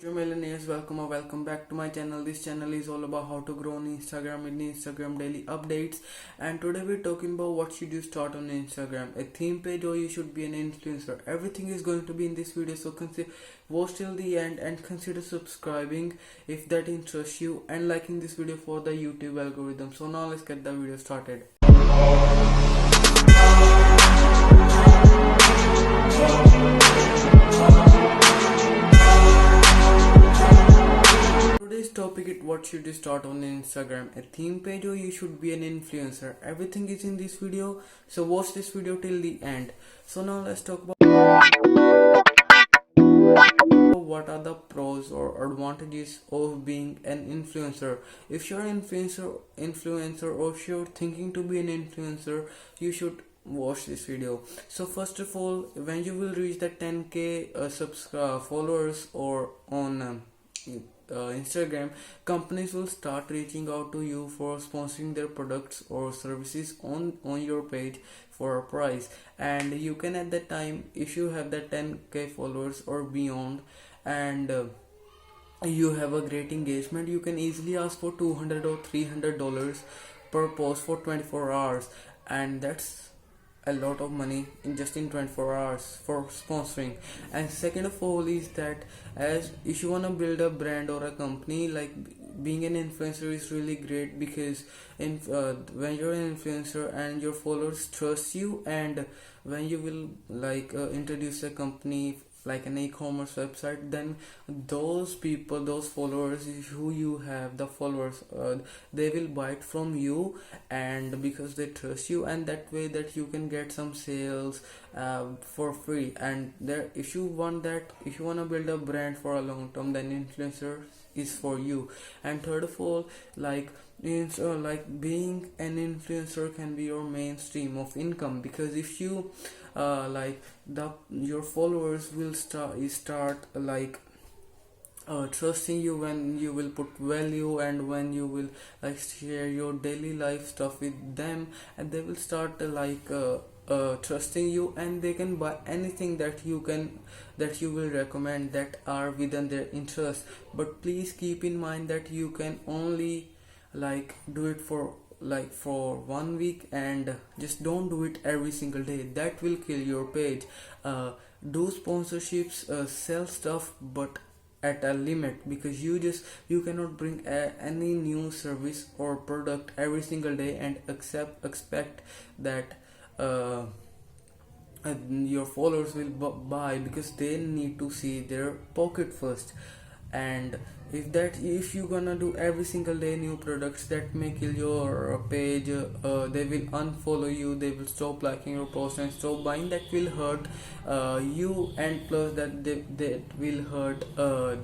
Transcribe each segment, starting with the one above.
Dear millionaires, welcome or welcome back to my channel. This channel is all about how to grow on Instagram with Instagram daily updates. And today we're talking about what should you start on Instagram, a theme page or you should be an influencer. Everything is going to be in this video, so consider watch till the end and consider subscribing if that interests you and liking this video for the YouTube algorithm. So now let's get the video started. Today's topic is what should you start on Instagram, a theme page or you should be an influencer. Everything is in this video, so watch this video till the end. So now let's talk about what are the pros or advantages of being an influencer. If you're an influencer or if you're thinking to be an influencer, you should watch this video. So first of all, when you will reach the 10k followers or on Instagram, companies will start reaching out to you for sponsoring their products or services on your page for a price. And you can, at that time, if you have the 10k followers or beyond, and you have a great engagement, you can easily ask for $200 or $300 per post for 24 hours, and that's a lot of money in just in 24 hours for sponsoring. And second of all is that, as if you want to build a brand or a company, like being an influencer is really great, because when you're an influencer and your followers trust you, and when you will introduce a company like an e-commerce website, then those people, those followers who you have, the followers, they will buy it from you, and because they trust you, and that way that you can get some sales for free. And there, if you want to build a brand for a long term, then influencer is for you. And third of all, being an influencer can be your main stream of income, because if you your followers will start trusting you when you will put value, and when you will share your daily life stuff with them, and they will start trusting you, and they can buy anything that you will recommend that are within their interest. But please keep in mind that you can only do it for 1 week, and just don't do it every single day. That will kill your page. Do sponsorships, sell stuff, but at a limit, because you cannot bring any new service or product every single day and expect that your followers will buy, because they need to see their pocket first. And if you gonna do every single day new products, that may kill your page. They will unfollow you, they will stop liking your post and stop buying. That will hurt you, and plus that will hurt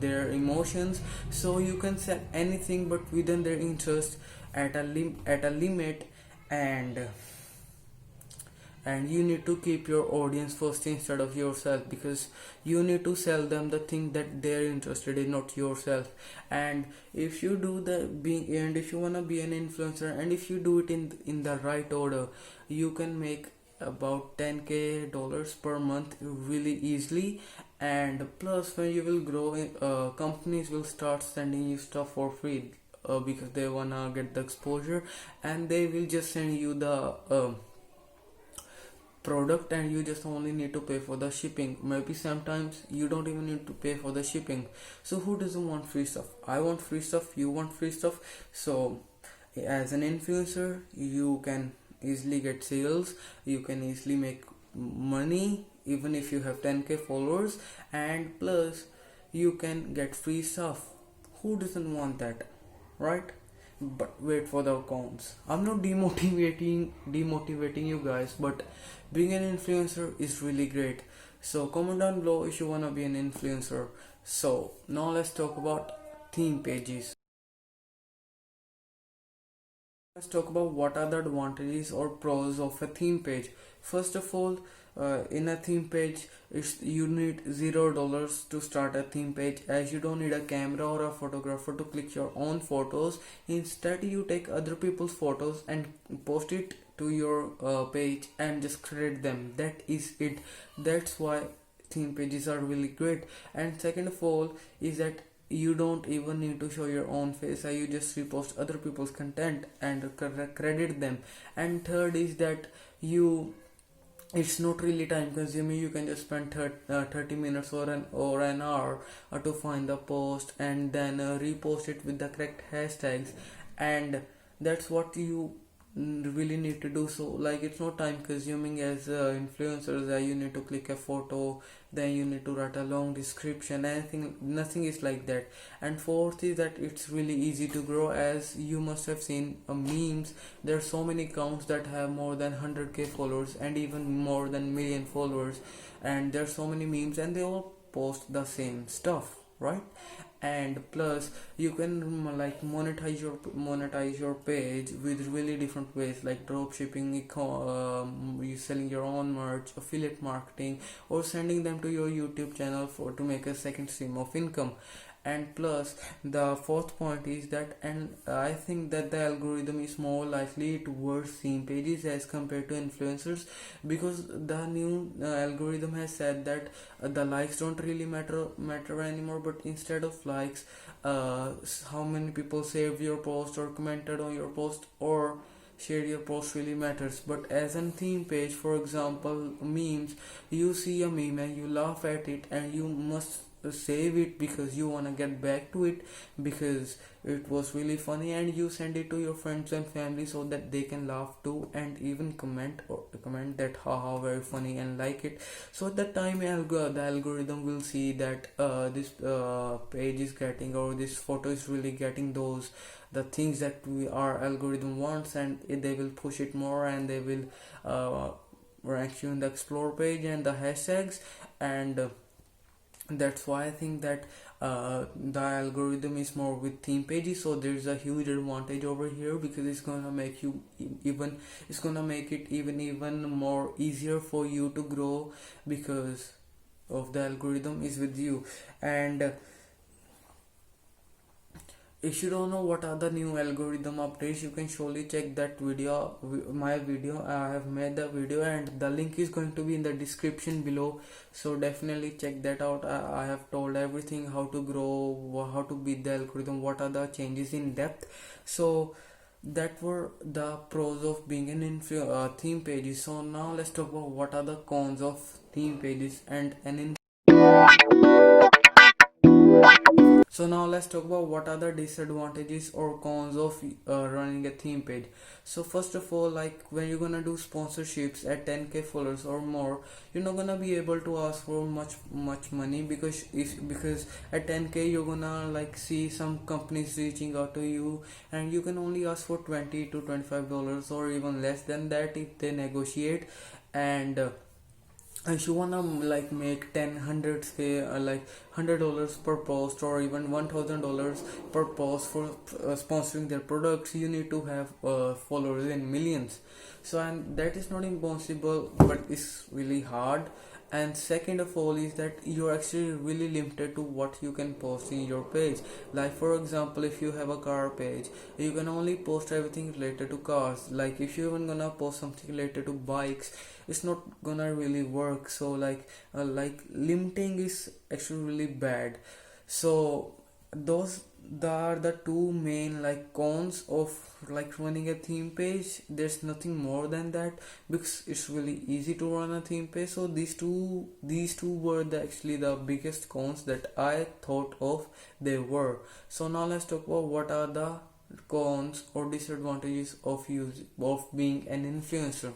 their emotions. So you can sell anything, but within their interest, at a limit. And you need to keep your audience first instead of yourself, because you need to sell them the thing that they're interested in, not yourself. And if you do if you want to be an influencer, and if you do it in the right order, you can make about $10k per month really easily. And plus, when you will grow, companies will start sending you stuff for free, because they wanna get the exposure, and they will just send you the product, and you just only need to pay for the shipping. Maybe sometimes you don't even need to pay for the shipping. So who doesn't want free stuff? I want free stuff, you want free stuff. So as an influencer, you can easily get sales, you can easily make money even if you have 10k followers, and plus you can get free stuff. Who doesn't want that, right? But wait for the cons. I'm not demotivating you guys, but being an influencer is really great. So comment down below if you wanna be an influencer. So now let's talk about theme pages. Let's talk about what are the advantages or pros of a theme page. First of all, in a theme page, you need $0 to start a theme page, as you don't need a camera or a photographer to click your own photos. Instead, you take other people's photos and post it to your page and just credit them. That is it. That's why theme pages are really great. And second of all is that you don't even need to show your own face, you just repost other people's content and credit them. And third is that you it's not really time consuming. You can just spend 30 minutes or an hour to find the post and then repost it with the correct hashtags, and that's what you really need to do. So like it's not time consuming as influencers, you need to click a photo, then you need to write a long description, anything, nothing is like that. And fourth is that it's really easy to grow, as you must have seen memes. There are so many accounts that have more than 100k followers and even more than million followers, and there are so many memes and they all post the same stuff, right? And plus you can like monetize your page with really different ways, like drop shipping, you selling your own merch, affiliate marketing, or sending them to your YouTube channel for to make a second stream of income. And plus the fourth point is that, and I think that the algorithm is more likely towards theme pages as compared to influencers, because the new algorithm has said that the likes don't really matter anymore, but instead of likes, how many people saved your post or commented on your post or share your post really matters. But as a theme page, for example memes, you see a meme and you laugh at it and you must save it because you want to get back to it because it was really funny, and you send it to your friends and family so that they can laugh too and even comment that haha very funny and like it. So at that time the algorithm will see that this page is getting, or this photo is really getting those the things that our algorithm wants, and they will push it more, and they will rank you in the explore page and the hashtags. And that's why I think that the algorithm is more with theme pages. So there's a huge advantage over here, because it's gonna make you even it's gonna make it even more easier for you to grow, because of the algorithm is with you. And if you don't know what are the new algorithm updates, you can surely check that video, my video. I have made the video and the link is going to be in the description below, so definitely check that out. I have told everything, how to grow, how to beat the algorithm, what are the changes in depth. So that were the pros of being an theme pages. So now let's talk about what are the cons of theme pages and an So now let's talk about what are the disadvantages or cons of running a theme page. So first of all, like when you're gonna do sponsorships at 10k followers or more, you're not gonna be able to ask for much money, because at 10k you're gonna like see some companies reaching out to you, and you can only ask for 20 to $25 or even less than that if they negotiate. And if you wanna like make 10 100k like $100 per post, or even $1,000 per post for sponsoring their products, you need to have followers in millions. So, and that is not impossible, but it's really hard. And second of all is that you're actually really limited to what you can post in your page. Like for example, if you have a car page, you can only post everything related to cars. Like if you're even gonna post something related to bikes, it's not gonna really work. So like limiting is actually really bad. So those are the two main like cons of like running a theme page. There's nothing more than that, because it's really easy to run a theme page. So these two were actually the biggest cons that I thought of they were. So now let's talk about what are the cons or disadvantages of being an influencer.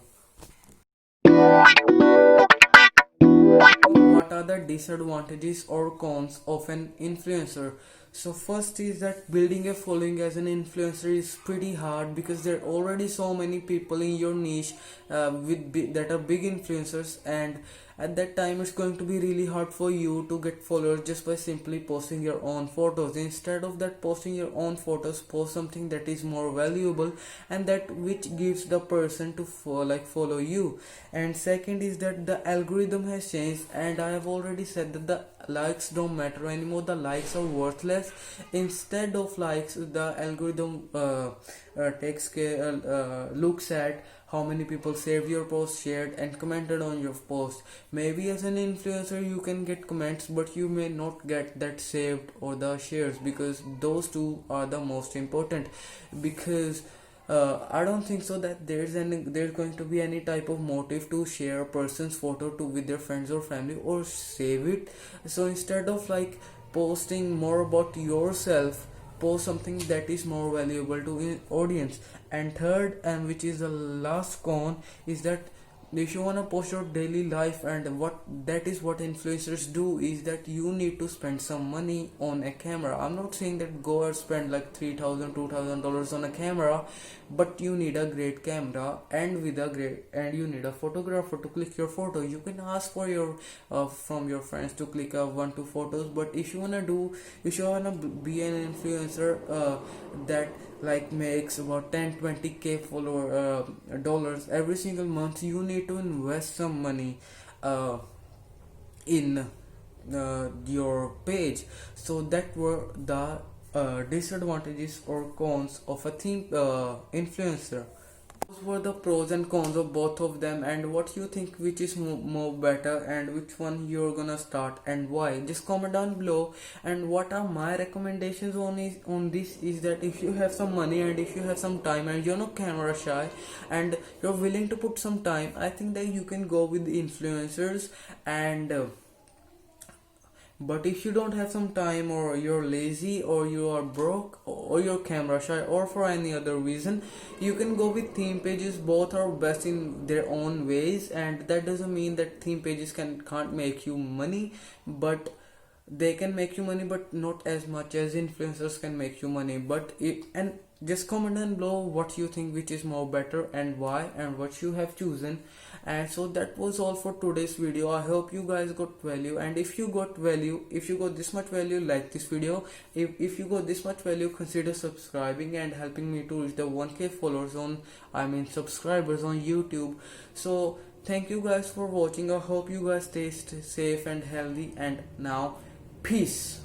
What are the disadvantages or cons of an influencer? So first is that building a following as an influencer is pretty hard, because there are already so many people in your niche that are big influencers, and at that time it's going to be really hard for you to get followers just by simply posting your own photos. Instead of that posting your own photos, post something that is more valuable and that which gives the person to follow you. And second is that the algorithm has changed, and I have already said that the likes don't matter anymore, the likes are worthless. Instead of likes, the algorithm takes care looks at how many people saved your post, shared and commented on your post. Maybe as an influencer you can get comments, but you may not get that saved or the shares, because those two are the most important. Because I don't think so that there's going to be any type of motive to share a person's photo to with their friends or family or save it. So instead of like posting more about yourself, post something that is more valuable to audience. And third, and which is the last con, is that if you want to post your daily life, and what that is what influencers do, is that you need to spend some money on a camera. I'm not saying that go and spend like $3,000 $2,000 on a camera, but you need a great camera, and with a great, and you need a photographer to click your photo. You can ask for your from your friends to click 1 2 photos, but if you wanna be an influencer that like makes about 10 20k follower dollars every single month, you need to invest some money in your page. So that were the disadvantages or cons of a theme influencer. Those were the pros and cons of both of them, and what you think which is more better, and which one you're gonna start and why. Just comment down below. And what are my recommendations on this is that if you have some money and if you have some time and you're not camera shy and you're willing to put some time, I think that you can go with influencers. And but if you don't have some time, or you're lazy, or you are broke, or you're camera shy, or for any other reason, you can go with theme pages. Both are best in their own ways, and that doesn't mean that theme pages can't make you money, but they can make you money, but not as much as influencers can make you money. But it, and just comment down below what you think which is more better and why, and what you have chosen. And so that was all for today's video. I hope you guys got value, and if you got value, if you got this much value, like this video. If you got this much value, consider subscribing and helping me to reach the 1k followers on, I mean subscribers on YouTube. So thank you guys for watching. I hope you guys stay safe and healthy, and now peace.